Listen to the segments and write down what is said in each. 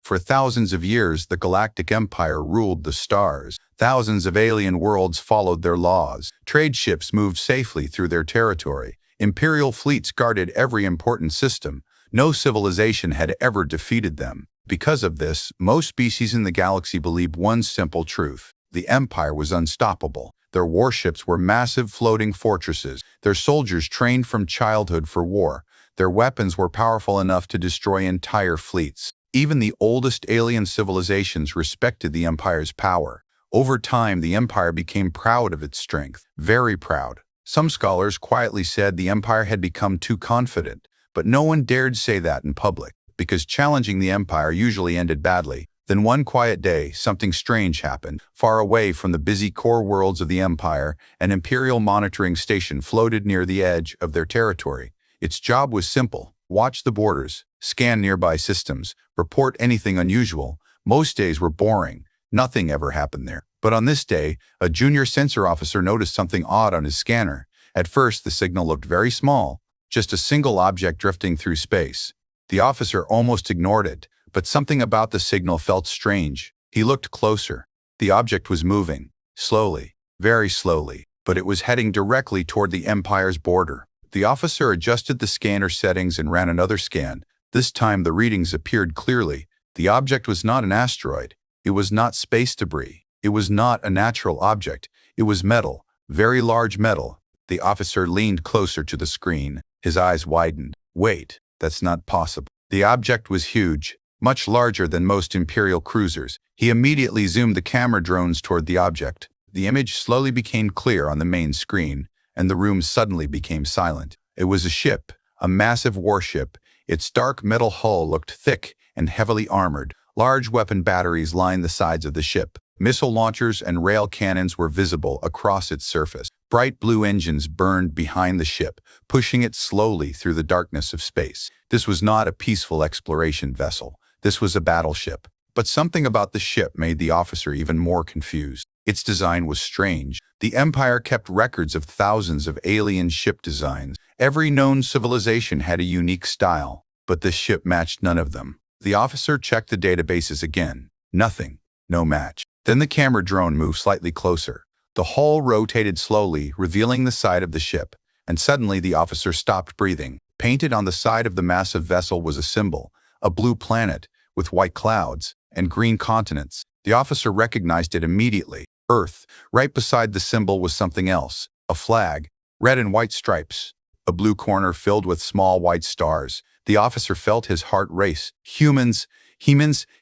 For thousands of years, the Galactic Empire ruled the stars. Thousands of alien worlds followed their laws. Trade ships moved safely through their territory. Imperial fleets guarded every important system. No civilization had ever defeated them. Because of this, most species in the galaxy believed one simple truth: the Empire was unstoppable. Their warships were massive floating fortresses. Their soldiers trained from childhood for war. Their weapons were powerful enough to destroy entire fleets. Even the oldest alien civilizations respected the Empire's power. Over time, the Empire became proud of its strength, very proud. Some scholars quietly said the Empire had become too confident, but no one dared say that in public, because challenging the Empire usually ended badly. Then one quiet day, something strange happened. Far away from the busy core worlds of the Empire, an Imperial monitoring station floated near the edge of their territory. Its job was simple: watch the borders, scan nearby systems, report anything unusual. Most days were boring. Nothing ever happened there. But on this day, a junior sensor officer noticed something odd on his scanner. At first, the signal looked very small, just a single object drifting through space. The officer almost ignored it, but something about the signal felt strange. He looked closer. The object was moving, slowly, very slowly, but it was heading directly toward the Empire's border. The officer adjusted the scanner settings and ran another scan. This time the readings appeared clearly. The object was not an asteroid. It was not space debris. It was not a natural object. It was metal, very large metal. The officer leaned closer to the screen. His eyes widened. Wait, that's not possible. The object was huge, much larger than most Imperial cruisers. He immediately zoomed the camera drones toward the object. The image slowly became clear on the main screen, and the room suddenly became silent. It was a ship, a massive warship. Its dark metal hull looked thick and heavily armored. Large weapon batteries lined the sides of the ship. Missile launchers and rail cannons were visible across its surface. Bright blue engines burned behind the ship, pushing it slowly through the darkness of space. This was not a peaceful exploration vessel. This was a battleship. But something about the ship made the officer even more confused. Its design was strange. The Empire kept records of thousands of alien ship designs. Every known civilization had a unique style, but this ship matched none of them. The officer checked the databases again. Nothing. No match. Then the camera drone moved slightly closer. The hull rotated slowly, revealing the side of the ship, and suddenly the officer stopped breathing. Painted on the side of the massive vessel was a symbol, a blue planet with white clouds and green continents. The officer recognized it immediately. Earth. Right beside the symbol was something else, a flag, red and white stripes, a blue corner filled with small white stars. The officer felt his heart race. Humans,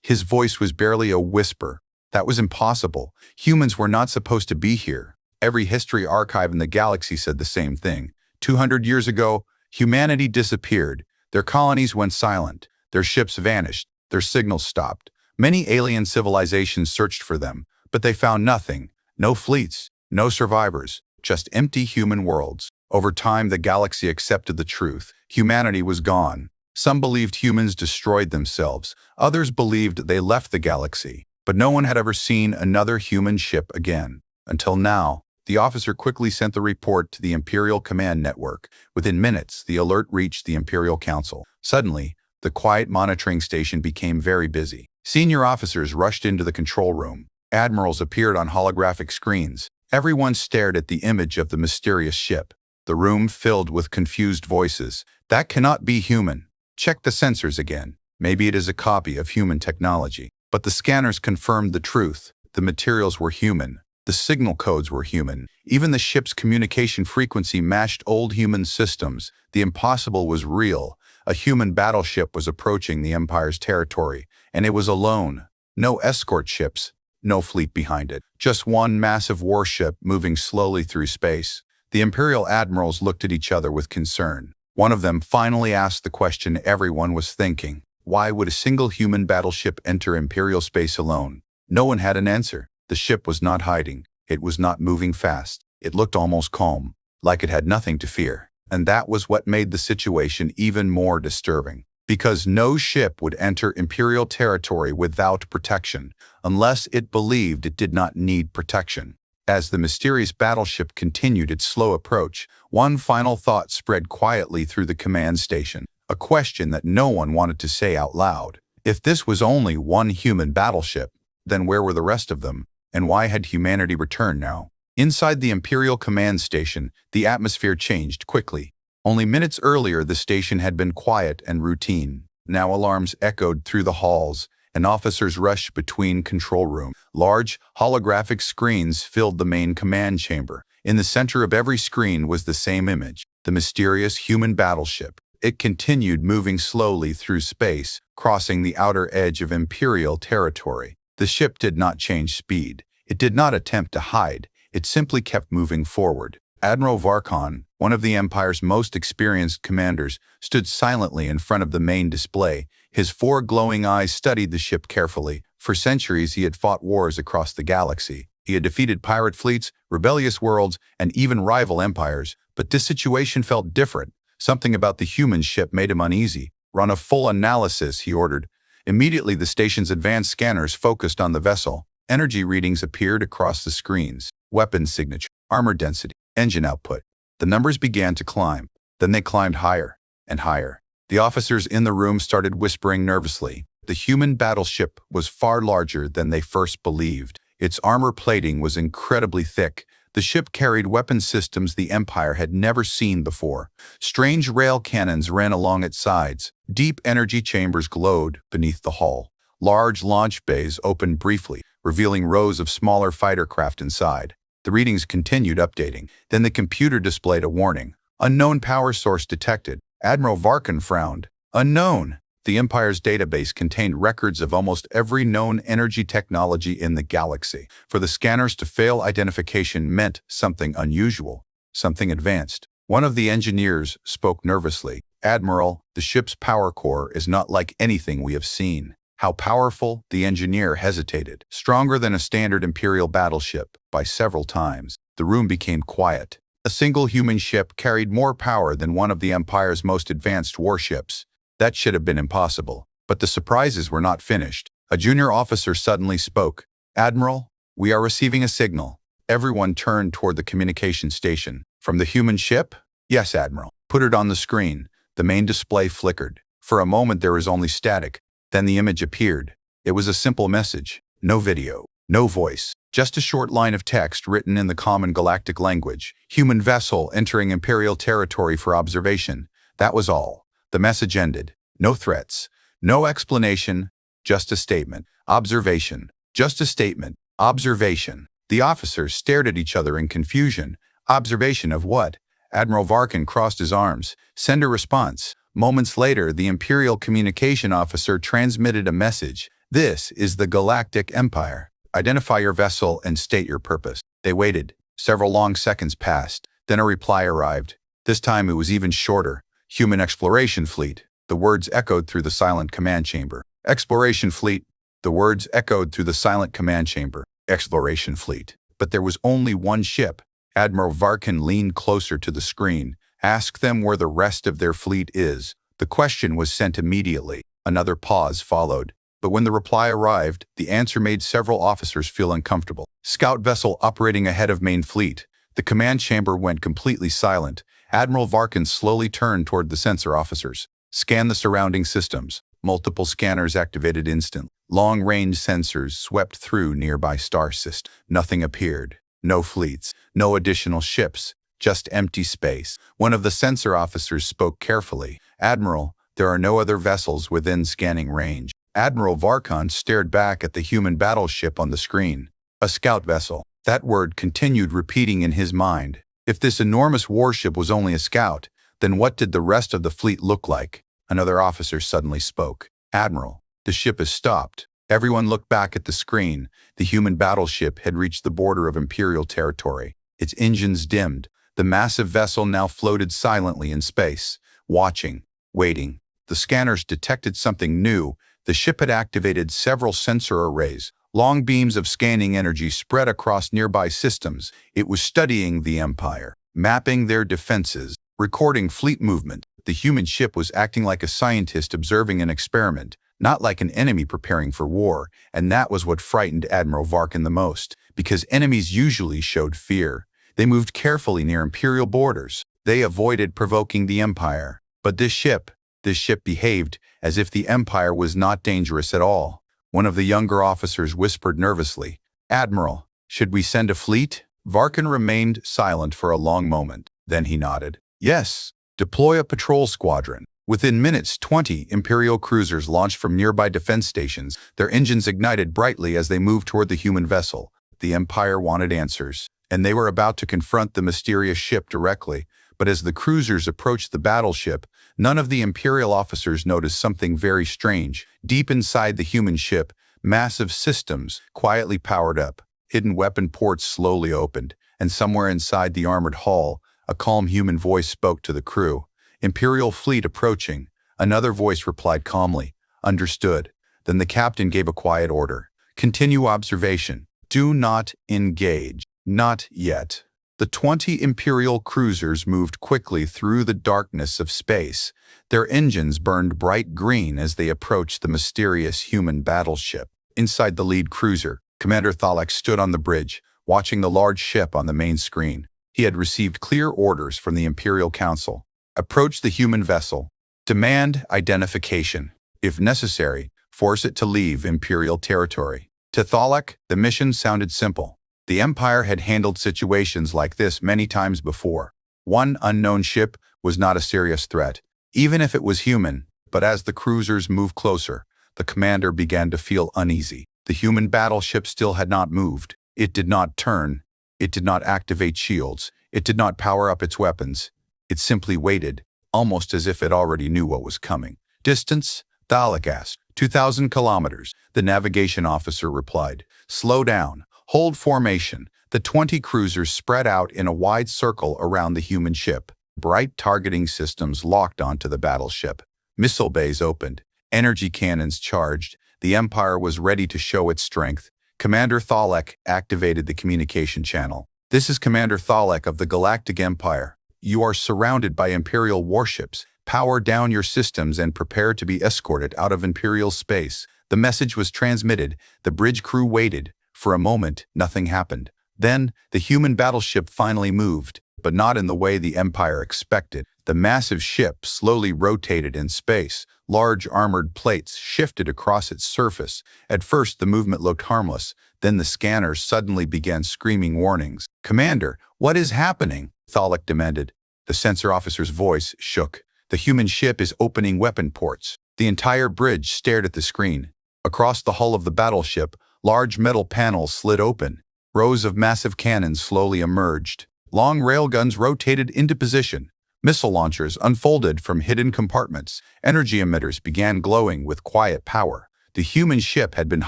his voice was barely a whisper. That was impossible. Humans were not supposed to be here. Every history archive in the galaxy said the same thing. 200 years ago, humanity disappeared. Their colonies went silent. Their ships vanished. Their signals stopped. Many alien civilizations searched for them, but they found nothing. No fleets, no survivors, just empty human worlds. Over time, the galaxy accepted the truth. Humanity was gone. Some believed humans destroyed themselves. Others believed they left the galaxy. But no one had ever seen another human ship again. Until now, the officer quickly sent the report to the Imperial Command Network. Within minutes, the alert reached the Imperial Council. Suddenly, the quiet monitoring station became very busy. Senior officers rushed into the control room. Admirals appeared on holographic screens. Everyone stared at the image of the mysterious ship. The room filled with confused voices. That cannot be human. Check the sensors again. Maybe it is a copy of human technology. But the scanners confirmed the truth. The materials were human. The signal codes were human. Even the ship's communication frequency matched old human systems. The impossible was real. A human battleship was approaching the Empire's territory, and it was alone. No escort ships, no fleet behind it. Just one massive warship moving slowly through space. The Imperial admirals looked at each other with concern. One of them finally asked the question everyone was thinking. Why would a single human battleship enter Imperial space alone? No one had an answer. The ship was not hiding. It was not moving fast. It looked almost calm, like it had nothing to fear. And that was what made the situation even more disturbing. Because no ship would enter Imperial territory without protection, unless it believed it did not need protection. As the mysterious battleship continued its slow approach, one final thought spread quietly through the command station. A question that no one wanted to say out loud. If this was only one human battleship, then where were the rest of them? And why had humanity returned now? Inside the Imperial Command Station, the atmosphere changed quickly. Only minutes earlier, the station had been quiet and routine. Now alarms echoed through the halls, and officers rushed between control rooms. Large, holographic screens filled the main command chamber. In the center of every screen was the same image, the mysterious human battleship. It continued moving slowly through space, crossing the outer edge of Imperial territory. The ship did not change speed. It did not attempt to hide. It simply kept moving forward. Admiral Varkon, one of the Empire's most experienced commanders, stood silently in front of the main display. His four glowing eyes studied the ship carefully. For centuries, he had fought wars across the galaxy. He had defeated pirate fleets, rebellious worlds, and even rival empires. But this situation felt different. Something about the human ship made him uneasy. "Run a full analysis," he ordered. Immediately, the station's advanced scanners focused on the vessel. Energy readings appeared across the screens. Weapon signature, armor density, engine output. The numbers began to climb. Then they climbed higher and higher. The officers in the room started whispering nervously. The human battleship was far larger than they first believed. Its armor plating was incredibly thick. The ship carried weapon systems the Empire had never seen before. Strange rail cannons ran along its sides. Deep energy chambers glowed beneath the hull. Large launch bays opened briefly, revealing rows of smaller fighter craft inside. The readings continued updating. Then the computer displayed a warning. "Unknown power source detected." Admiral Varkon frowned. "Unknown." The Empire's database contained records of almost every known energy technology in the galaxy. For the scanners to fail, identification meant something unusual, something advanced. One of the engineers spoke nervously. "Admiral, the ship's power core is not like anything we have seen." "How powerful?" The engineer hesitated. "Stronger than a standard Imperial battleship, by several times." The room became quiet. A single human ship carried more power than one of the Empire's most advanced warships. That should have been impossible. But the surprises were not finished. A junior officer suddenly spoke. "Admiral, we are receiving a signal." Everyone turned toward the communication station. "From the human ship?" "Yes, Admiral." "Put it on the screen." The main display flickered. For a moment there was only static. Then the image appeared. It was a simple message. No video, no voice, just a short line of text written in the common galactic language. "Human vessel entering Imperial territory for observation." That was all. The message ended. No threats, no explanation, just a statement. Observation. Just a statement. Observation. The officers stared at each other in confusion. Observation of what? Admiral Varkon crossed his arms. "Send a response." Moments later, the Imperial communication officer transmitted a message. "This is the Galactic Empire. Identify your vessel and state your purpose." They waited. Several long seconds passed. Then a reply arrived. This time it was even shorter. "Human exploration fleet." The words echoed through the silent command chamber. "Exploration fleet." The words echoed through the silent command chamber. "Exploration fleet." But there was only one ship. Admiral Varkon leaned closer to the screen. "Ask them where the rest of their fleet is." The question was sent immediately. Another pause followed. But when the reply arrived, the answer made several officers feel uncomfortable. "Scout vessel operating ahead of main fleet." The command chamber went completely silent. Admiral Varkon slowly turned toward the sensor officers. "Scan the surrounding systems." Multiple scanners activated instantly. Long-range sensors swept through nearby star systems. Nothing appeared. No fleets. No additional ships. Just empty space. One of the sensor officers spoke carefully. "Admiral, there are no other vessels within scanning range." Admiral Varkon stared back at the human battleship on the screen. A scout vessel. That word continued repeating in his mind. If this enormous warship was only a scout, then what did the rest of the fleet look like? Another officer suddenly spoke. "Admiral, the ship has stopped." Everyone looked back at the screen. The human battleship had reached the border of Imperial territory. Its engines dimmed. The massive vessel now floated silently in space, watching, waiting. The scanners detected something new. The ship had activated several sensor arrays. Long beams of scanning energy spread across nearby systems. It was studying the Empire, mapping their defenses, recording fleet movement. The human ship was acting like a scientist observing an experiment, not like an enemy preparing for war, and that was what frightened Admiral Varkon the most, because enemies usually showed fear. They moved carefully near Imperial borders. They avoided provoking the Empire. But this ship, This ship behaved as if the Empire was not dangerous at all. One of the younger officers whispered nervously, "Admiral, should we send a fleet?" Varkin remained silent for a long moment. Then he nodded. "Yes, deploy a patrol squadron." Within minutes, 20 Imperial cruisers launched from nearby defense stations. Their engines ignited brightly as they moved toward the human vessel. The Empire wanted answers, and they were about to confront the mysterious ship directly. But as the cruisers approached the battleship, none of the Imperial officers noticed something very strange. Deep inside the human ship, massive systems quietly powered up. Hidden weapon ports slowly opened, and somewhere inside the armored hull, a calm human voice spoke to the crew. "Imperial fleet approaching." Another voice replied calmly, "Understood." Then the captain gave a quiet order. "Continue observation. Do not engage. Not yet." The 20 Imperial cruisers moved quickly through the darkness of space. Their engines burned bright green as they approached the mysterious human battleship. Inside the lead cruiser, Commander Thalek stood on the bridge, watching the large ship on the main screen. He had received clear orders from the Imperial Council. Approach the human vessel. Demand identification. If necessary, force it to leave Imperial territory. To Thalek, the mission sounded simple. The Empire had handled situations like this many times before. One unknown ship was not a serious threat, even if it was human. But as the cruisers moved closer, the commander began to feel uneasy. The human battleship still had not moved. It did not turn. It did not activate shields. It did not power up its weapons. It simply waited, almost as if it already knew what was coming. "Distance?" Thalek asked. 2,000 kilometers, the navigation officer replied. "Slow down. Hold formation." The 20 cruisers spread out in a wide circle around the human ship. Bright targeting systems locked onto the battleship. Missile bays opened. Energy cannons charged. The Empire was ready to show its strength. Commander Thalek activated the communication channel. "This is Commander Thalek of the Galactic Empire. You are surrounded by Imperial warships. Power down your systems and prepare to be escorted out of Imperial space." The message was transmitted. The bridge crew waited. For a moment, nothing happened. Then, the human battleship finally moved, but not in the way the Empire expected. The massive ship slowly rotated in space. Large armored plates shifted across its surface. At first, the movement looked harmless. Then the scanners suddenly began screaming warnings. "Commander, what is happening?" Thalek demanded. The sensor officer's voice shook. "The human ship is opening weapon ports." The entire bridge stared at the screen. Across the hull of the battleship, large metal panels slid open. Rows of massive cannons slowly emerged. Long railguns rotated into position. Missile launchers unfolded from hidden compartments. Energy emitters began glowing with quiet power. The human ship had been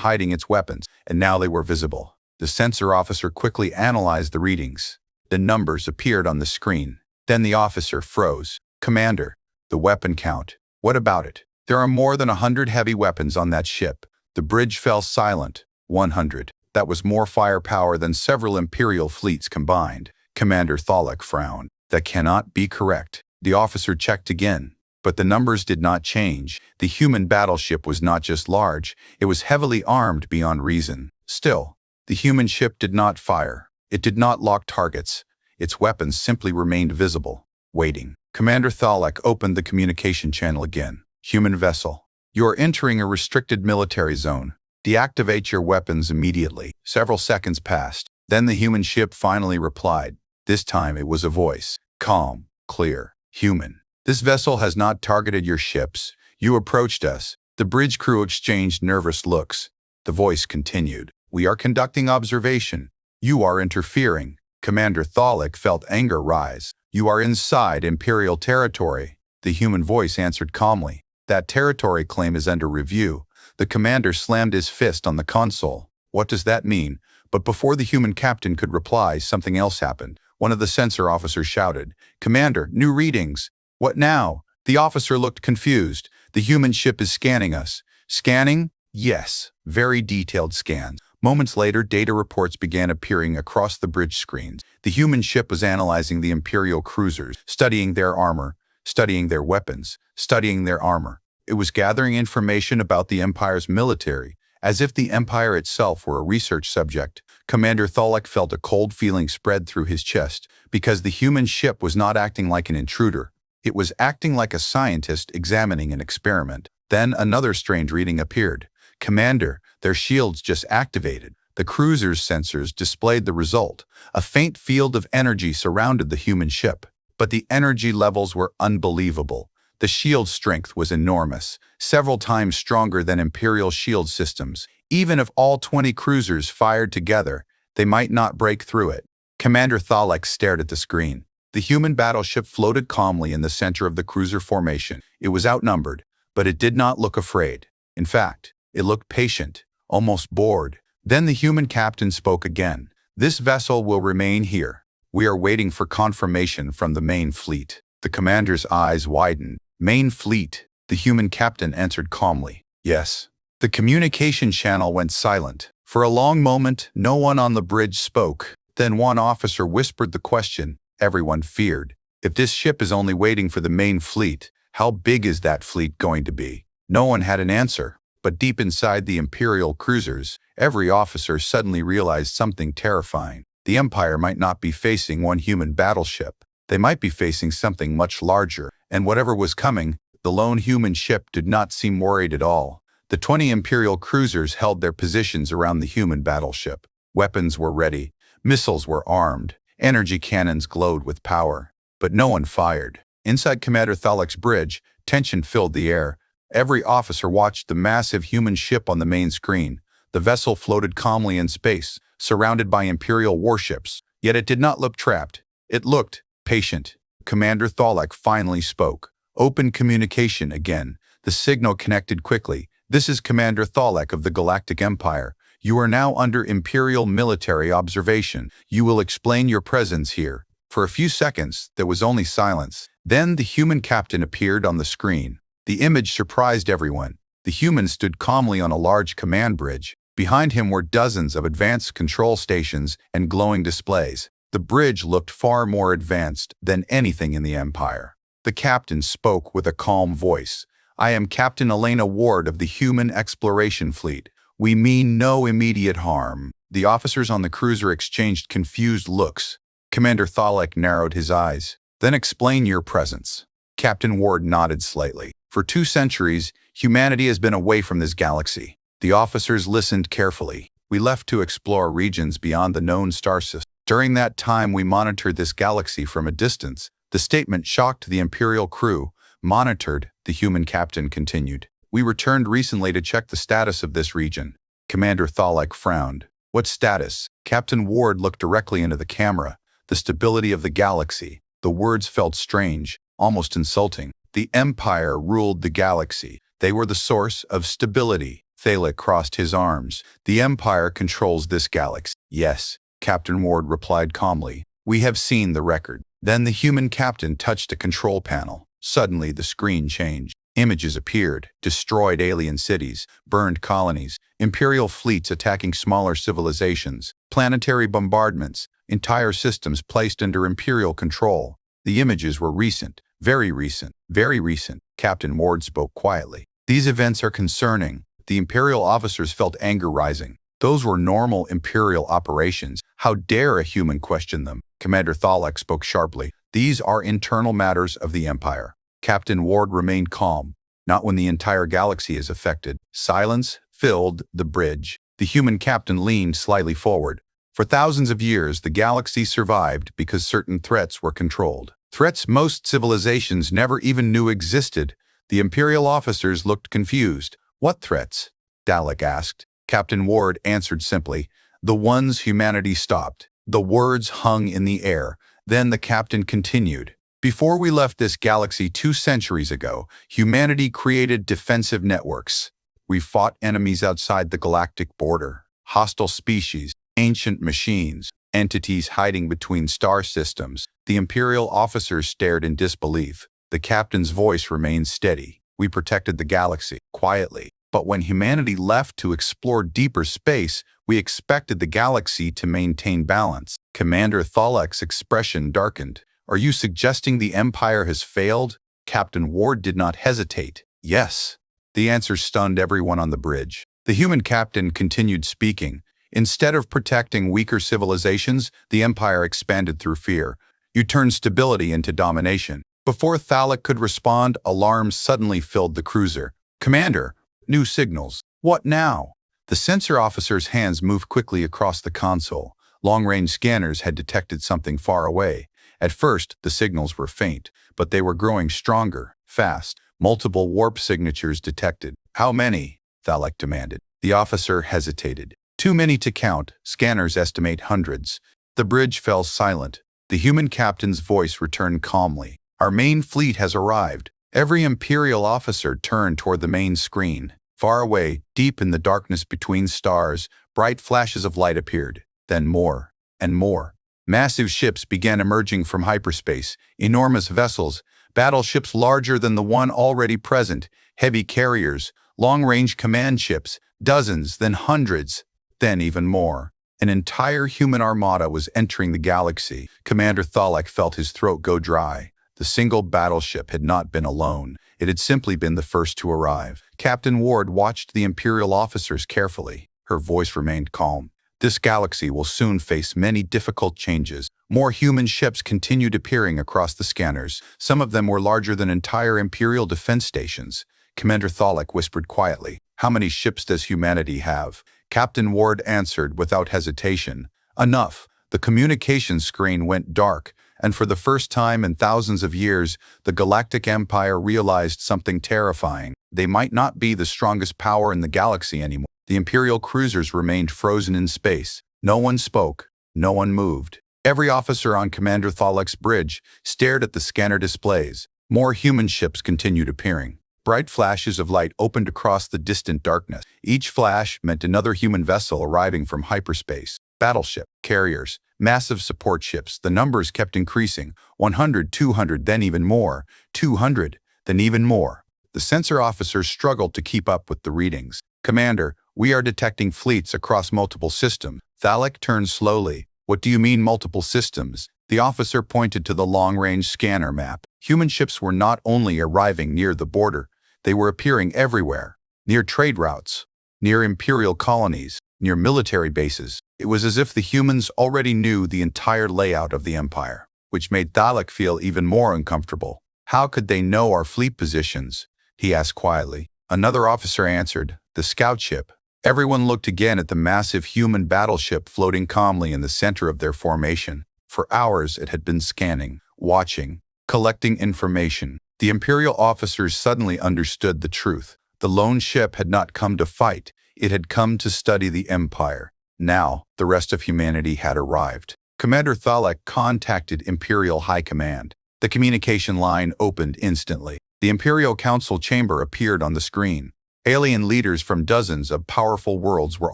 hiding its weapons, and now they were visible. The sensor officer quickly analyzed the readings. The numbers appeared on the screen. Then the officer froze. "Commander, the weapon count. What about it?" "There are more than 100 heavy weapons on that ship." The bridge fell silent. 100. That was more firepower than several Imperial fleets combined. Commander Thalek frowned. "That cannot be correct." The officer checked again, but the numbers did not change. The human battleship was not just large, it was heavily armed beyond reason. Still, the human ship did not fire. It did not lock targets. Its weapons simply remained visible, waiting. Commander Thalek opened the communication channel again. "Human vessel. You are entering a restricted military zone. Deactivate your weapons immediately." Several seconds passed. Then the human ship finally replied. This time it was a voice. Calm, clear, human. "This vessel has not targeted your ships. You approached us." The bridge crew exchanged nervous looks. The voice continued. "We are conducting observation. You are interfering." Commander Thalek felt anger rise. "You are inside Imperial territory." The human voice answered calmly. "That territory claim is under review." The commander slammed his fist on the console. "What does that mean?" But before the human captain could reply, something else happened. One of the sensor officers shouted, "Commander, new readings." "What now?" The officer looked confused. "The human ship is scanning us." "Scanning?" "Yes, very detailed scans." Moments later, data reports began appearing across the bridge screens. The human ship was analyzing the Imperial cruisers, studying their armor, studying their weapons, studying their armor. It was gathering information about the Empire's military, as if the Empire itself were a research subject. Commander Thalek felt a cold feeling spread through his chest, because the human ship was not acting like an intruder. It was acting like a scientist examining an experiment. Then another strange reading appeared. Commander, their shields just activated. The cruiser's sensors displayed the result. A faint field of energy surrounded the human ship. But the energy levels were unbelievable. The shield strength was enormous, several times stronger than Imperial shield systems. Even if all 20 cruisers fired together, they might not break through it. Commander Thalek stared at the screen. The human battleship floated calmly in the center of the cruiser formation. It was outnumbered, but it did not look afraid. In fact, it looked patient, almost bored. Then the human captain spoke again. This vessel will remain here. We are waiting for confirmation from the main fleet. The commander's eyes widened. Main fleet, the human captain answered calmly. Yes. The communication channel went silent. For a long moment, no one on the bridge spoke. Then one officer whispered the question everyone feared. If this ship is only waiting for the main fleet, how big is that fleet going to be? No one had an answer. But deep inside the Imperial cruisers, every officer suddenly realized something terrifying. The Empire might not be facing one human battleship. They might be facing something much larger. And whatever was coming, the lone human ship did not seem worried at all. The 20 Imperial cruisers held their positions around the human battleship. Weapons were ready. Missiles were armed. Energy cannons glowed with power. But no one fired. Inside Commander Thalek's bridge, tension filled the air. Every officer watched the massive human ship on the main screen. The vessel floated calmly in space, surrounded by Imperial warships. Yet it did not look trapped. It looked patient. Commander Thalek finally spoke. Open communication again. The signal connected quickly. This is Commander Thalek of the Galactic Empire. You are now under Imperial military observation. You will explain your presence here. For a few seconds, there was only silence. Then the human captain appeared on the screen. The image surprised everyone. The human stood calmly on a large command bridge. Behind him were dozens of advanced control stations and glowing displays. The bridge looked far more advanced than anything in the Empire. The captain spoke with a calm voice. I am Captain Elena Ward of the Human Exploration Fleet. We mean no immediate harm. The officers on the cruiser exchanged confused looks. Commander Thalek narrowed his eyes. Then explain your presence. Captain Ward nodded slightly. For 2 centuries, humanity has been away from this galaxy. The officers listened carefully. We left to explore regions beyond the known star system. During that time, we monitored this galaxy from a distance. The statement shocked the Imperial crew. Monitored, the human captain continued. We returned recently to check the status of this region. Commander Thalek frowned. What status? Captain Ward looked directly into the camera. The stability of the galaxy. The words felt strange, almost insulting. The Empire ruled the galaxy. They were the source of stability. Thalek crossed his arms. The Empire controls this galaxy. Yes, Captain Ward replied calmly. We have seen the record. Then the human captain touched a control panel. Suddenly the screen changed. Images appeared. Destroyed alien cities, burned colonies, Imperial fleets attacking smaller civilizations, planetary bombardments, entire systems placed under Imperial control. The images were recent. Very recent. Very recent. Captain Ward spoke quietly. These events are concerning. The Imperial officers felt anger rising. Those were normal Imperial operations. How dare a human question them? Commander Thalek spoke sharply. These are internal matters of the Empire. Captain Ward remained calm. Not when the entire galaxy is affected. Silence filled the bridge. The human captain leaned slightly forward. For thousands of years, the galaxy survived because certain threats were controlled. Threats most civilizations never even knew existed. The Imperial officers looked confused. What threats? Dalek asked. Captain Ward answered simply, the ones humanity stopped. The words hung in the air. Then the captain continued. Before we left this galaxy 2 centuries ago, humanity created defensive networks. We fought enemies outside the galactic border, hostile species, ancient machines, entities hiding between star systems. The Imperial officers stared in disbelief. The captain's voice remained steady. We protected the galaxy, quietly. But when humanity left to explore deeper space, we expected the galaxy to maintain balance. Commander Thalek's expression darkened. Are you suggesting the Empire has failed? Captain Ward did not hesitate. Yes. The answer stunned everyone on the bridge. The human captain continued speaking. Instead of protecting weaker civilizations, the Empire expanded through fear. You turned stability into domination. Before Thalek could respond, alarms suddenly filled the cruiser. "Commander, new signals. What now?" The sensor officer's hands moved quickly across the console. Long-range scanners had detected something far away. At first, the signals were faint, but they were growing stronger, fast. Multiple warp signatures detected. "How many?" Thalek demanded. The officer hesitated. "Too many to count. Scanners estimate hundreds." The bridge fell silent. The human captain's voice returned calmly. "Our main fleet has arrived." Every Imperial officer turned toward the main screen. Far away, deep in the darkness between stars, bright flashes of light appeared. Then more and more. Massive ships began emerging from hyperspace, enormous vessels, battleships larger than the one already present, heavy carriers, long-range command ships, dozens, then hundreds, then even more. An entire human armada was entering the galaxy. Commander Thalek felt his throat go dry. The single battleship had not been alone. It had simply been the first to arrive. Captain Ward watched the Imperial officers carefully. Her voice remained calm. "This galaxy will soon face many difficult changes." More human ships continued appearing across the scanners. Some of them were larger than entire Imperial defense stations. Commander Thalek whispered quietly, "How many ships does humanity have?" Captain Ward answered without hesitation, "Enough." The communication screen went dark, and for the first time in thousands of years, the Galactic Empire realized something terrifying. They might not be the strongest power in the galaxy anymore. The Imperial cruisers remained frozen in space. No one spoke. No one moved. Every officer on Commander Thalek's bridge stared at the scanner displays. More human ships continued appearing. Bright flashes of light opened across the distant darkness. Each flash meant another human vessel arriving from hyperspace. Battleship, carriers, massive support ships. The numbers kept increasing. 100, 200, then even more. 200, then even more. The sensor officers struggled to keep up with the readings. "Commander, we are detecting fleets across multiple systems." Thalek turned slowly. "What do you mean multiple systems?" The officer pointed to the long-range scanner map. Human ships were not only arriving near the border, they were appearing everywhere. Near trade routes, near Imperial colonies, near military bases. It was as if the humans already knew the entire layout of the Empire, which made Thalek feel even more uncomfortable. "How could they know our fleet positions?" he asked quietly. Another officer answered, "The scout ship." Everyone looked again at the massive human battleship floating calmly in the center of their formation. For hours it had been scanning, watching, collecting information. The Imperial officers suddenly understood the truth. The lone ship had not come to fight. It had come to study the Empire. Now, the rest of humanity had arrived. Commander Thalek contacted Imperial High Command. The communication line opened instantly. The Imperial Council chamber appeared on the screen. Alien leaders from dozens of powerful worlds were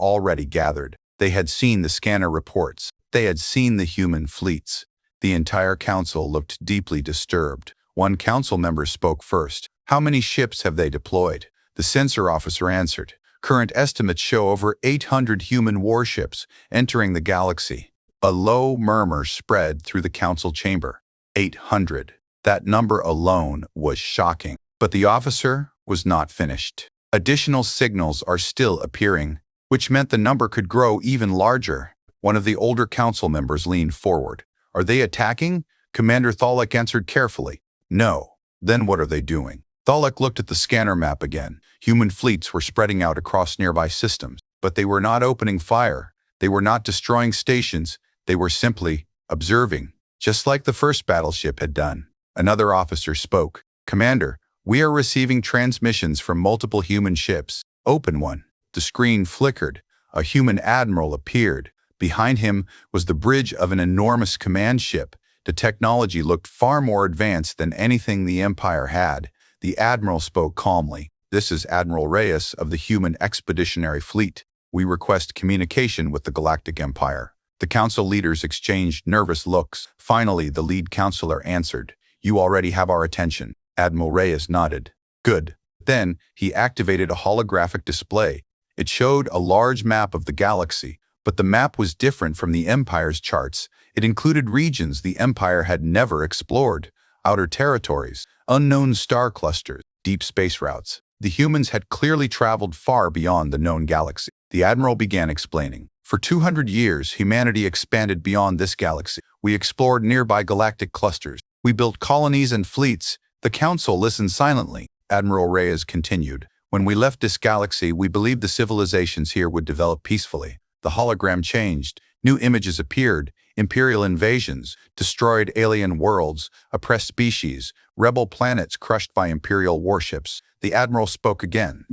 already gathered. They had seen the scanner reports. They had seen the human fleets. The entire council looked deeply disturbed. One council member spoke first. "How many ships have they deployed?" The sensor officer answered. "Current estimates show over 800 human warships entering the galaxy." A low murmur spread through the council chamber. 800. That number alone was shocking. But the officer was not finished. "Additional signals are still appearing," which meant the number could grow even larger. One of the older council members leaned forward. "Are they attacking?" Commander Thalek answered carefully. "No." "Then what are they doing?" Thalek looked at the scanner map again. Human fleets were spreading out across nearby systems, but they were not opening fire. They were not destroying stations. They were simply observing, just like the first battleship had done. Another officer spoke. "Commander, we are receiving transmissions from multiple human ships." "Open one." The screen flickered. A human admiral appeared. Behind him was the bridge of an enormous command ship. The technology looked far more advanced than anything the Empire had. The admiral spoke calmly. "This is Admiral Reyes of the Human Expeditionary Fleet. We request communication with the Galactic Empire." The council leaders exchanged nervous looks. Finally, the lead counselor answered. "You already have our attention." Admiral Reyes nodded. "Good." Then, he activated a holographic display. It showed a large map of the galaxy, but the map was different from the Empire's charts. It included regions the Empire had never explored, outer territories, unknown star clusters, deep space routes. The humans had clearly traveled far beyond the known galaxy. The Admiral began explaining. "For 200 years, humanity expanded beyond this galaxy. We explored nearby galactic clusters, We built colonies and fleets. The Council listened silently. Admiral Reyes continued. When we left this galaxy, we believed the civilizations here would develop peacefully. The hologram changed. New images appeared. Imperial invasions, destroyed alien worlds, oppressed species, rebel planets crushed by Imperial warships. The Admiral spoke again.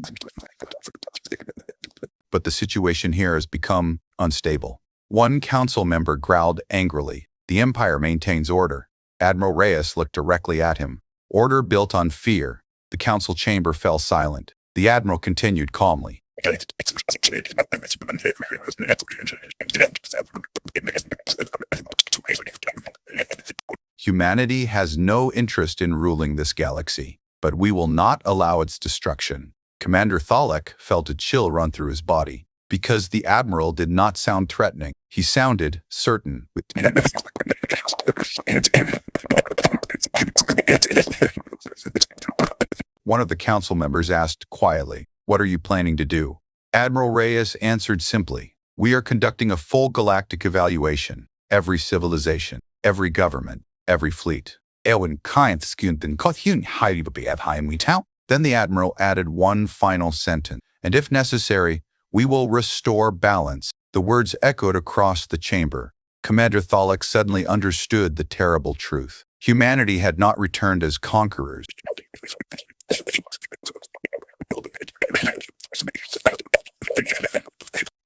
But the situation here has become unstable. One council member growled angrily. The Empire maintains order. Admiral Reyes looked directly at him. Order built on fear. The council chamber fell silent. The Admiral continued calmly. Humanity has no interest in ruling this galaxy, but we will not allow its destruction. Commander Thalek felt a chill run through his body. Because the Admiral did not sound threatening, he sounded certain. One of the council members asked quietly, "What are you planning to do?" Admiral Reyes answered simply, "We are conducting a full galactic evaluation. Every civilization, every government, every fleet." Then the Admiral added one final sentence, "And if necessary, we will restore balance." The words echoed across the chamber. Commander Thalek suddenly understood the terrible truth. Humanity had not returned as conquerors.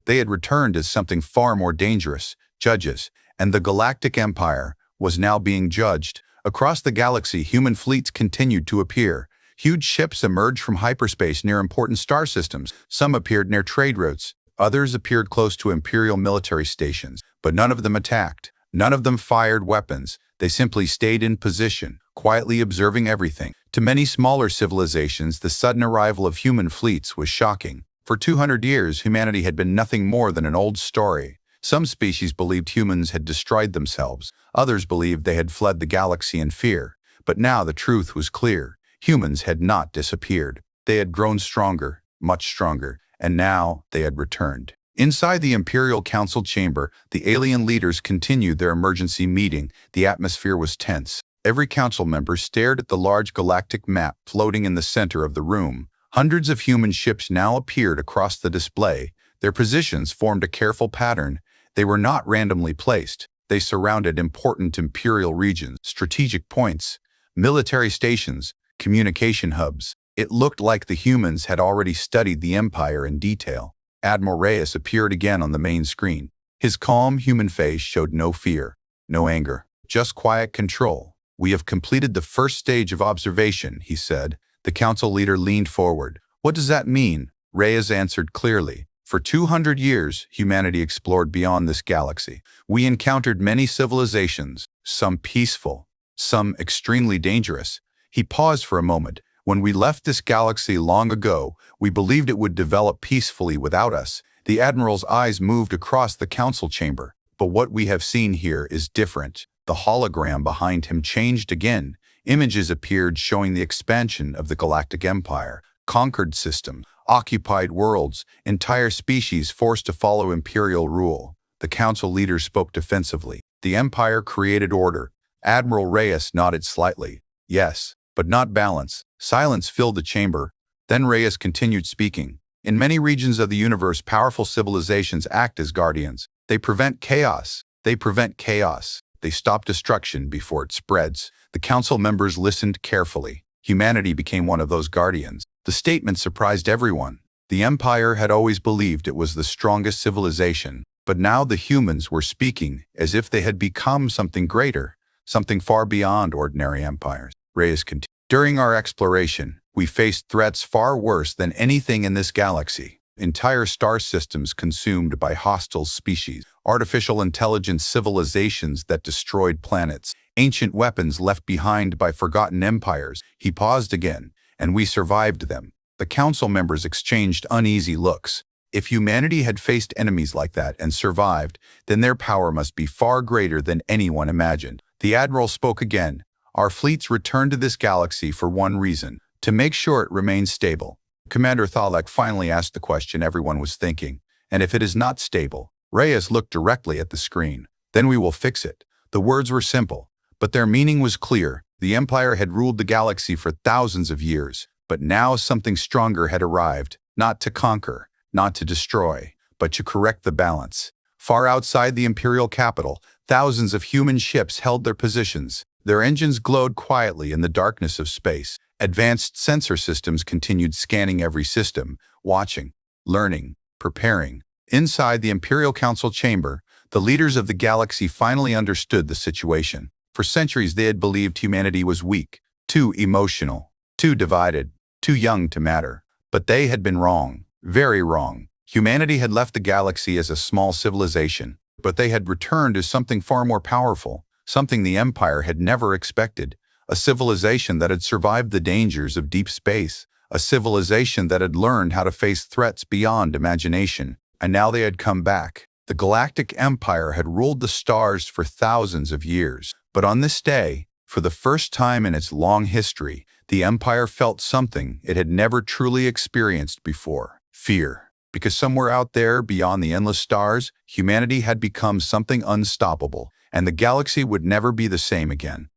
They had returned as something far more dangerous, judges, and the Galactic Empire was now being judged. Across the galaxy, human fleets continued to appear. Huge ships emerged from hyperspace near important star systems. Some appeared near trade routes. Others appeared close to Imperial military stations, but none of them attacked. None of them fired weapons. They simply stayed in position, quietly observing everything. To many smaller civilizations, the sudden arrival of human fleets was shocking. For 200 years, humanity had been nothing more than an old story. Some species believed humans had destroyed themselves. Others believed they had fled the galaxy in fear. But now the truth was clear. Humans had not disappeared. They had grown stronger, much stronger, and now they had returned. Inside the Imperial Council chamber, the alien leaders continued their emergency meeting. The atmosphere was tense. Every council member stared at the large galactic map floating in the center of the room. Hundreds of human ships now appeared across the display. Their positions formed a careful pattern. They were not randomly placed. They surrounded important Imperial regions, strategic points, military stations, communication hubs. It looked like the humans had already studied the Empire in detail. Admiral Reyes appeared again on the main screen. His calm human face showed no fear, no anger, just quiet control. "We have completed the first stage of observation," he said. The council leader leaned forward. "What does that mean?" Reyes answered clearly. "For 200 years, humanity explored beyond this galaxy. We encountered many civilizations, some peaceful, some extremely dangerous." He paused for a moment. "When we left this galaxy long ago, we believed it would develop peacefully without us." The Admiral's eyes moved across the council chamber. "But what we have seen here is different." The hologram behind him changed again. Images appeared showing the expansion of the Galactic Empire, conquered systems, occupied worlds, entire species forced to follow Imperial rule. The council leader spoke defensively. "The Empire created order." Admiral Reyes nodded slightly. "Yes, but not balance." Silence filled the chamber. Then Reyes continued speaking. "In many regions of the universe, powerful civilizations act as guardians. They prevent chaos. They prevent chaos. They stop destruction before it spreads." The council members listened carefully. Humanity became one of those guardians. The statement surprised everyone. The Empire had always believed it was the strongest civilization, but now the humans were speaking as if they had become something greater, something far beyond ordinary empires. Reyes continued. "During our exploration, we faced threats far worse than anything in this galaxy. Entire star systems consumed by hostile species, artificial intelligence civilizations that destroyed planets, ancient weapons left behind by forgotten empires." He paused again. "And we survived them." The council members exchanged uneasy looks. If humanity had faced enemies like that and survived, then their power must be far greater than anyone imagined. The Admiral spoke again. "Our fleets returned to this galaxy for one reason: to make sure it remains stable." Commander Thalek finally asked the question everyone was thinking. "And if it is not stable?" Reyes looked directly at the screen. "Then we will fix it." The words were simple, But their meaning was clear. The Empire had ruled the galaxy for thousands of years, but now something stronger had arrived, not to conquer, not to destroy, but to correct the balance. Far outside the Imperial capital, thousands of human ships held their positions. Their engines glowed quietly in the darkness of space. Advanced sensor systems continued scanning every system, watching, learning, preparing. Inside the Imperial Council chamber, the leaders of the galaxy finally understood the situation. For centuries they had believed humanity was weak, too emotional, too divided, too young to matter. But they had been wrong, very wrong. Humanity had left the galaxy as a small civilization, but they had returned as something far more powerful, something the Empire had never expected, a civilization that had survived the dangers of deep space, a civilization that had learned how to face threats beyond imagination. And now they had come back. The Galactic Empire had ruled the stars for thousands of years. But on this day, for the first time in its long history, the Empire felt something it had never truly experienced before: fear. Because somewhere out there, beyond the endless stars, humanity had become something unstoppable, and the galaxy would never be the same again.